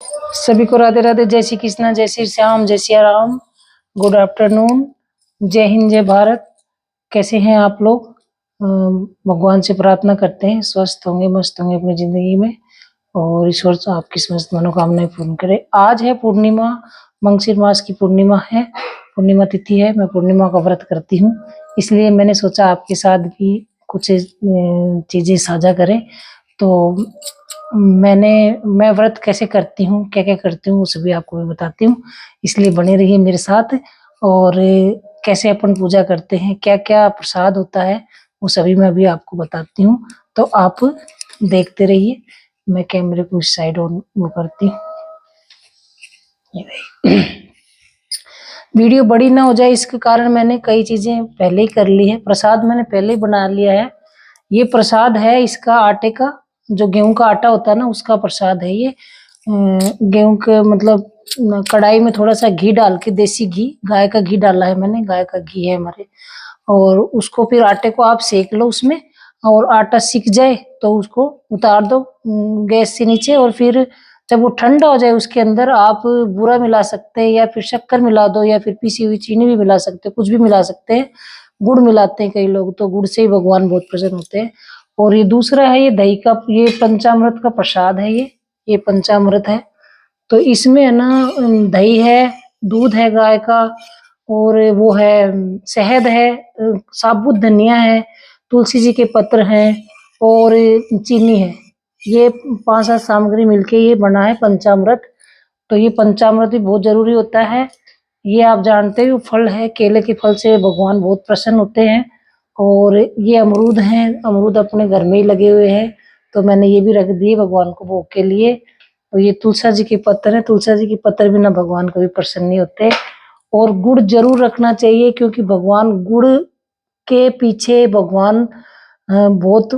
सभी को राधे राधे, जय श्री कृष्णा, जय श्री श्याम, जय सिया राम। गुड आफ्टरनून, जय हिंद, जय भारत। कैसे हैं आप लोग? भगवान से प्रार्थना करते हैं स्वस्थ होंगे, मस्त होंगे अपनी जिंदगी में, और ईश्वर से आपकी समस्त मनोकामनाएं पूर्ण करे। आज है पूर्णिमा, मंगशीर मास की पूर्णिमा है, पूर्णिमा तिथि है। मैं पूर्णिमा का व्रत करती हूँ, इसलिए मैंने सोचा आपके साथ भी कुछ चीजें साझा करें। तो मैं व्रत कैसे करती हूँ, क्या क्या करती हूँ, वो सभी आपको मैं बताती हूँ, इसलिए बने रहिए मेरे साथ। और कैसे अपन पूजा करते हैं, क्या क्या प्रसाद होता है, वो सभी मैं अभी आपको बताती हूँ। तो आप देखते रहिए। मैं कैमरे को इस साइड ऑन वो करती हूँ। वीडियो बड़ी ना हो जाए इसके कारण मैंने कई चीजें पहले ही कर ली है। प्रसाद मैंने पहले ही बना लिया है। ये प्रसाद है इसका आटे का, जो गेहूं का आटा होता है ना, उसका प्रसाद है ये। गेहूं के मतलब कढ़ाई में थोड़ा सा घी डाल के, देसी घी, गाय का घी डाला है मैंने, गाय का घी है हमारे। और उसको फिर आटे को आप सेक लो उसमें, और आटा सिक जाए तो उसको उतार दो गैस से नीचे। और फिर जब वो ठंडा हो जाए उसके अंदर आप बूरा मिला सकते हैं, या फिर शक्कर मिला दो, या फिर पीसी हुई चीनी भी मिला सकते हैं, कुछ भी मिला सकते हैं। गुड़ मिलाते हैं कई लोग, तो गुड़ से ही भगवान बहुत प्रसन्न होते हैं। और ये दूसरा है, ये दही का, ये पंचामृत का प्रसाद है। ये पंचामृत है। तो इसमें है ना, दही है, दूध है गाय का, और वो है शहद है, साबुत धनिया है, तुलसी जी के पत्र हैं, और चीनी है। ये 5-7 सामग्री मिलके ये बना है पंचामृत। तो ये पंचामृत भी बहुत जरूरी होता है। ये आप जानते हो फल है, केले के फल से भगवान बहुत प्रसन्न होते हैं। और ये अमरूद हैं, अमरूद अपने घर में ही लगे हुए हैं, तो मैंने ये भी रख दिए भगवान को भोग के लिए। और ये तुलसा जी के पत्थर है, तुलसा जी के पत्थर बिना भगवान कभी प्रसन्न नहीं होते। और गुड़ जरूर रखना चाहिए, क्योंकि भगवान गुड़ के पीछे भगवान बहुत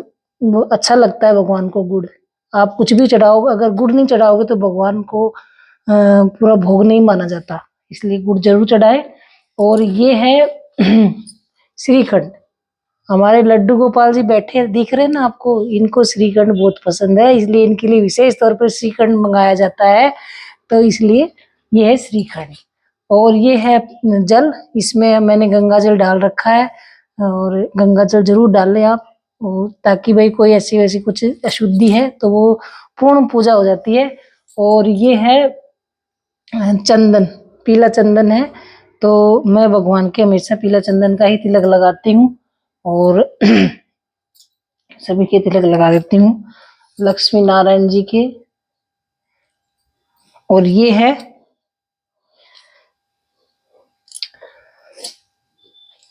अच्छा लगता है भगवान को गुड़। आप कुछ भी चढ़ाओगे, अगर गुड़ नहीं चढ़ाओगे तो भगवान को पूरा भोग नहीं माना जाता, इसलिए गुड़ जरूर चढ़ाए। और ये है श्रीखंड। हमारे लड्डू गोपाल जी बैठे दिख रहे हैं ना आपको, इनको श्रीखंड बहुत पसंद है, इसलिए इनके लिए विशेष तौर पर श्रीखंड मंगाया जाता है। तो इसलिए ये है श्रीखंड। और ये है जल, इसमें मैंने गंगा जल डाल रखा है, और गंगा जल जरूर डालें आप, ताकि भाई कोई ऐसी वैसी कुछ अशुद्धि है तो वो पूर्ण पूजा हो जाती है। और ये है चंदन, पीला चंदन है, तो मैं भगवान के हमेशा पीला चंदन का ही तिलक लगाती हूँ, और सभी के तिलक लगा देती हूँ, लक्ष्मी नारायण जी के। और ये है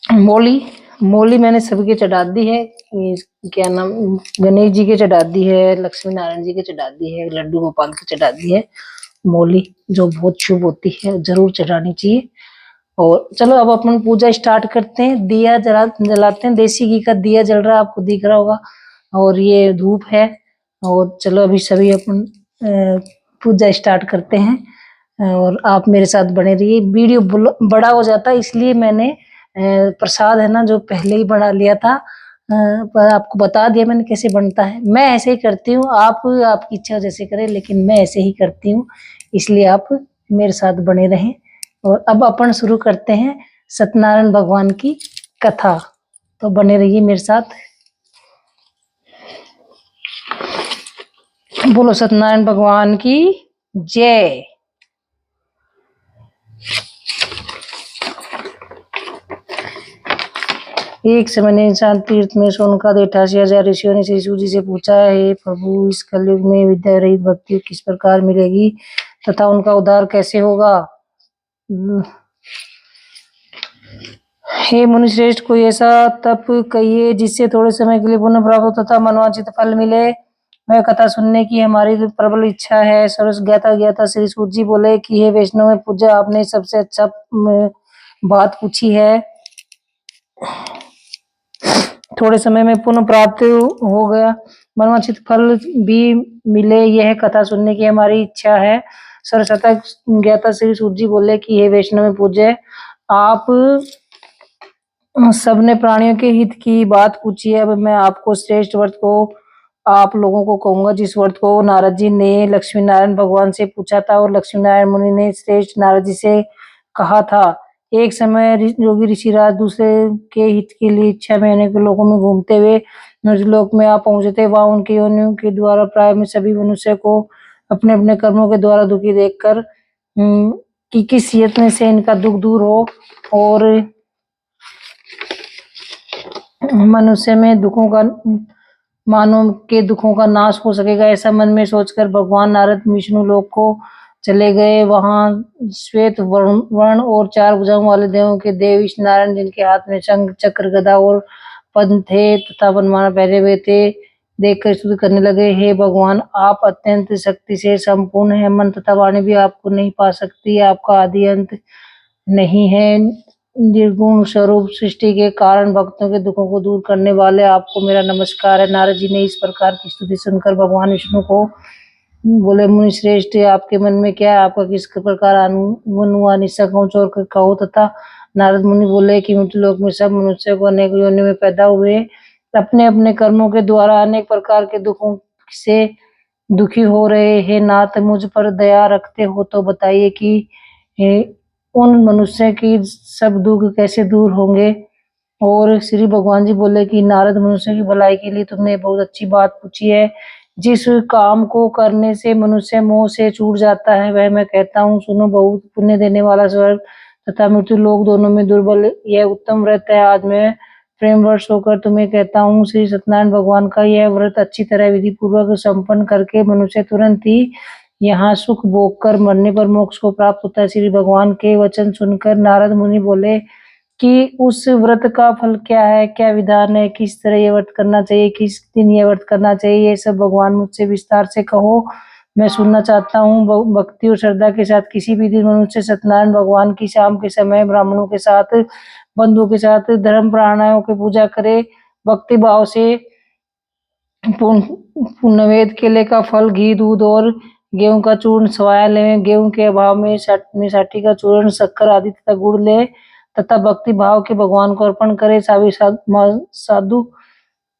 मोली, मोली मैंने सभी के चढ़ा दी है। क्या नाम, गणेश जी के चढ़ा दी है, लक्ष्मी नारायण जी के चढ़ा दी है, लड्डू गोपाल के चढ़ा दी है। मोली जो बहुत शुभ होती है, जरूर चढ़ानी चाहिए। और चलो अब अपन पूजा स्टार्ट करते हैं। दिया जलाते हैं, देसी घी का दिया जल रहा है, आपको दिख रहा होगा। और ये धूप है। और चलो अभी सभी अपन पूजा स्टार्ट करते हैं, और आप मेरे साथ बने रहिए। वीडियो बड़ा हो जाता है, इसलिए मैंने प्रसाद है ना जो पहले ही बना लिया था, पर आपको बता दिया मैंने कैसे बनता है। मैं ऐसे ही करती हूँ, आप आपकी इच्छा जैसे करें, लेकिन मैं ऐसे ही करती हूँ, इसलिए आप मेरे साथ बने रहें। और अब अपन शुरू करते हैं सत्यनारायण भगवान की कथा, तो बने रहिए मेरे साथ। बोलो सत्यनारायण भगवान की जय। एक समय निशान तीर्थ में सोनका 88,000 ऋषियों ने श्री सूजी से पूछा, हे प्रभु, इस कलयुग में विद्या रहित भक्ति किस प्रकार मिलेगी तथा उनका उद्धार कैसे होगा? हे मुनिश्रेष्ठ, कोई ऐसा तप कहिए जिससे थोड़े समय के लिए पुण्य प्राप्त हो तथा मनवांछित फल मिले। वह कथा सुनने की हमारी प्रबल इच्छा है। सरस ज्ञाता श्री सूत जी बोले कि हे वैष्णव में पूजा, आपने सबसे अच्छा बात पूछी है। थोड़े समय में पुण्य प्राप्त हो गया, मनवांछित फल भी मिले, यह कथा सुनने की हमारी इच्छा है। सरस्वता ज्ञाता श्री सूत जी बोले कि हे वैष्णव में पूज्य, आप सबने प्राणियों के हित की बात पूछी है। अब मैं आपको श्रेष्ठ व्रत को आप लोगों को कहूंगा। जिस व्रत को नारद जी ने लक्ष्मी नारायण भगवान से पूछा था और लक्ष्मी नारायण मुनि ने श्रेष्ठ नारद जी से कहा था। एक समय योगी ऋषिराज दूसरे के हित के लिए इच्छा में अनेक लोगों में घूमते हुए नर्कलोक में आ पहुंचे थे। वहां उनकी योनियों के द्वारा प्राय में सभी मनुष्य को अपने अपने कर्मों के द्वारा दुखी देखकर कि किस यत्न से इनका दुख दूर हो और मनुष्य में दुखों का मानव के दुखों का नाश हो सकेगा, ऐसा मन में सोचकर भगवान नारद विष्णु लोक को चले गए। वहां श्वेत वर्ण और 4 भुजाओं वाले देवों के देव विष्णु नारायण, जिनके हाथ में शंख चक्र गदा और पद्म थे तथा वनमाला पहने हुए थे, देखकर स्तुति करने लगे। हे भगवान, आप अत्यंत शक्ति से संपूर्ण है, मन तथा वाणी भी आपको नहीं पा सकती। आपका आदि अंत नहीं है। निर्गुण स्वरूप सृष्टि के कारण भक्तों के दुखों को दूर करने वाले आपको मेरा नमस्कार है। नारद जी ने इस प्रकार की स्तुति सुनकर भगवान विष्णु को बोले, मुनि श्रेष्ठ, आपके मन में क्या है? आपका किस प्रकार अनुमान और कहो। तथा नारद मुनि बोले कि मृत्यु लोक में सब मनुष्य को अनेक योनि में पैदा हुए अपने अपने कर्मों के द्वारा अनेक प्रकार के दुखों से दुखी हो रहे हैं। नाथ, मुझ पर दया रखते हो तो बताइए कि उन मनुष्य की सब दुख कैसे दूर होंगे। और श्री भगवान जी बोले कि नारद, मनुष्य की भलाई के लिए तुमने बहुत अच्छी बात पूछी है। जिस काम को करने से मनुष्य मोह से छूट जाता है वह मैं कहता हूँ, सुनो। बहुत पुण्य देने वाला स्वर्ग तथा मृत्यु लोक दोनों में दुर्बल यह उत्तम व्रत है। आज मैं प्रेमवश होकर तुम्हें कहता हूँ, श्री सत्यनारायण भगवान का यह व्रत अच्छी तरह विधि पूर्वक संपन्न करके मनुष्य तुरंत ही यहाँ सुख भोग कर मरने पर मोक्ष को प्राप्त होता है। श्री भगवान के वचन सुनकर नारद मुनि बोले कि उस व्रत का फल क्या है, क्या विधान है, किस तरह ये व्रत करना चाहिए, किस दिन ये व्रत करना चाहिए, ये सब भगवान मुझसे विस्तार से कहो, मैं सुनना चाहता हूँ। भक्ति और श्रद्धा के साथ किसी भी दिन मनुष्य सत्यनारायण भगवान की शाम के समय ब्राह्मणों के साथ, बंधुओं के साथ धर्म प्राणायों की पूजा करे। भक्ति भाव से नैवेद्य केले का फल, घी, दूध और गेहूं का चूर्ण सवाया ले। गेहूं के अभाव में साठी का चूर्ण, शक्कर आदि तथा गुड़ ले तथा भक्ति भाव के भगवान को अर्पण करे। सभी साधु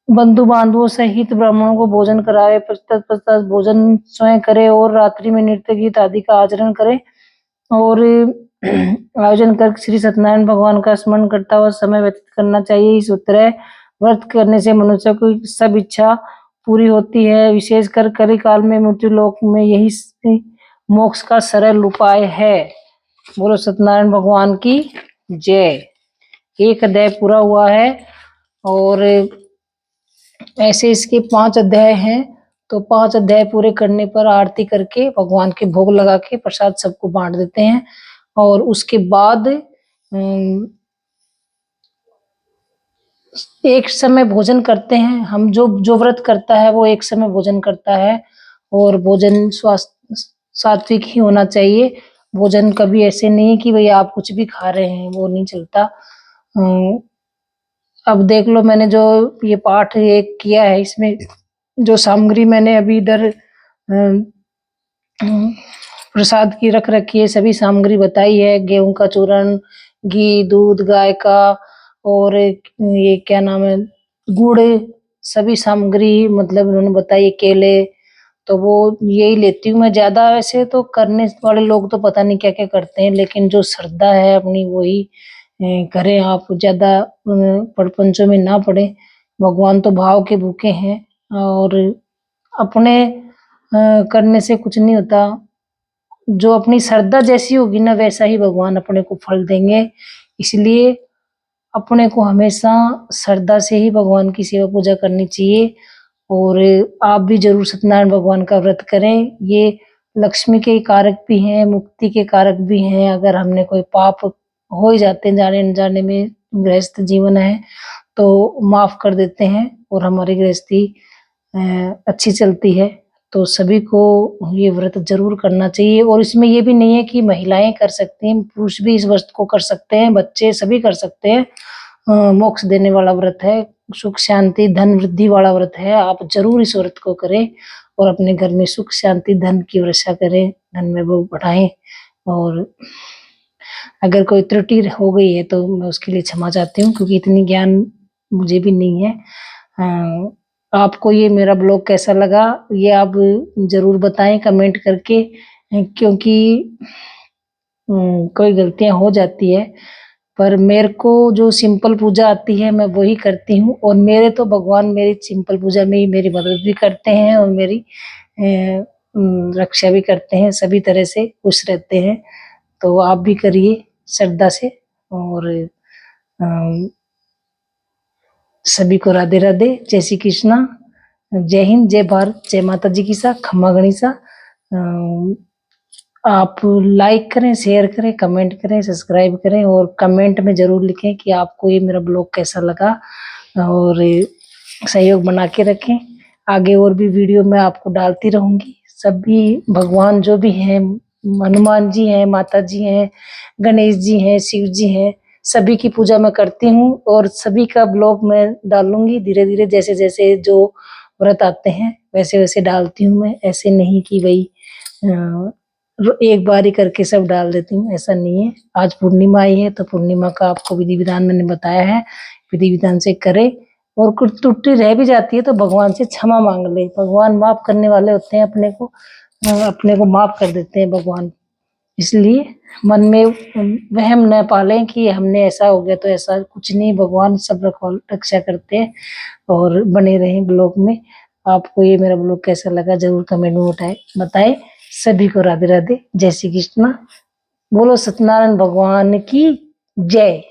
बंधु बांधवों सहित ब्राह्मणों को भोजन करावे। पश्चात भोजन स्वयं करे और रात्रि में नृत्य गीत आदि का आचरण करे और आयोजन कर श्री सत्यनारायण भगवान का स्मरण करता हुआ समय व्यतीत करना चाहिए। इस तरह व्रत करने से मनुष्य को सब इच्छा पूरी होती है। विशेषकर कलिकाल में मृत्यु लोक में यही मोक्ष का सरल उपाय है। बोलो सत्यनारायण भगवान की जय। एक अध्याय पूरा हुआ है और ऐसे इसके 5 अध्याय हैं, तो 5 अध्याय पूरे करने पर आरती करके भगवान के भोग लगा के प्रसाद सबको बांट देते हैं और उसके बाद एक समय भोजन करते हैं। हम जो व्रत करता है वो एक समय भोजन करता है और भोजन स्वास्थ्य सात्विक ही होना चाहिए। भोजन कभी ऐसे नहीं कि भाई आप कुछ भी खा रहे हैं, वो नहीं चलता। अब देख लो, मैंने जो ये पाठ एक किया है, इसमें जो सामग्री मैंने अभी इधर प्रसाद की रख रखी है, सभी सामग्री बताई है। गेहूं का चूर्ण, घी, दूध गाय का और ये क्या नाम है, गुड़, सभी सामग्री मतलब उन्होंने बताई। केले, तो वो यही लेती हूँ मैं ज्यादा। वैसे तो करने वाले लोग तो पता नहीं क्या क्या करते हैं, लेकिन जो श्रद्धा है अपनी वही करें। आप ज्यादा प्रपंचों में ना पड़े। भगवान तो भाव के भूखे हैं और अपने करने से कुछ नहीं होता। जो अपनी श्रद्धा जैसी होगी ना, वैसा ही भगवान अपने को फल देंगे। इसलिए अपने को हमेशा श्रद्धा से ही भगवान की सेवा पूजा करनी चाहिए। और आप भी जरूर सत्यनारायण भगवान का व्रत करें। ये लक्ष्मी के कारक भी हैं, मुक्ति के कारक भी हैं। अगर हमने कोई पाप हो ही जाते हैं, जाने अनजाने में, गृहस्थ जीवन है तो माफ कर देते हैं और हमारी गृहस्थी अच्छी चलती है। तो सभी को ये व्रत जरूर करना चाहिए। और इसमें ये भी नहीं है कि महिलाएं कर सकती हैं, पुरुष भी इस व्रत को कर सकते हैं, बच्चे सभी कर सकते हैं। मोक्ष देने वाला व्रत है, सुख शांति धन वृद्धि वाला व्रत है। आप जरूर इस व्रत को करें और अपने घर में सुख शांति धन की वर्षा करें, धन में वो बढ़ाएं। और अगर कोई त्रुटि हो गई है तो मैं उसके लिए क्षमा चाहती हूँ, क्योंकि इतनी ज्ञान मुझे भी नहीं है। आपको ये मेरा ब्लॉग कैसा लगा ये आप जरूर बताएं कमेंट करके, क्योंकि कोई गलतियां हो जाती है, पर मेरे को जो सिंपल पूजा आती है मैं वही करती हूँ, और मेरे तो भगवान मेरी सिंपल पूजा में ही मेरी मदद भी करते हैं और मेरी रक्षा भी करते हैं, सभी तरह से खुश रहते हैं। तो आप भी करिए श्रद्धा से, और अम, सभी को राधे राधे, जय श्री कृष्णा, जय हिंद, जय भारत, जय माता जी की सा, खम्मा गणिसा। आप लाइक करें, शेयर करें, कमेंट करें, सब्सक्राइब करें, और कमेंट में जरूर लिखें कि आपको ये मेरा ब्लॉग कैसा लगा, और सहयोग बना के रखें। आगे और भी वीडियो मैं आपको डालती रहूंगी। सभी भगवान जो भी हैं, हनुमान जी हैं, माता जी हैं, गणेश जी हैं, शिव जी हैं, सभी की पूजा मैं करती हूँ, और सभी का ब्लॉग मैं डालूंगी धीरे धीरे, जैसे जैसे जो व्रत आते हैं वैसे वैसे डालती हूँ मैं। ऐसे नहीं कि भाई एक बार ही करके सब डाल देती हूँ, ऐसा नहीं है। आज पूर्णिमा आई है तो पूर्णिमा का आपको विधि विधान मैंने बताया है, विधि विधान से करे। और कुछ त्रुटि रह भी जाती है तो भगवान से क्षमा मांग ले, भगवान माफ करने वाले होते हैं, अपने को माफ कर देते हैं भगवान। इसलिए मन में वहम न पालें कि हमने ऐसा हो गया, तो ऐसा कुछ नहीं, भगवान सब रक्षा करते हैं। और बने रहें ब्लॉग में। आपको ये मेरा ब्लॉग कैसा लगा जरूर कमेंट में बताएं। सभी को राधे राधे, जय श्री कृष्णा, बोलो सत्यनारायण भगवान की जय।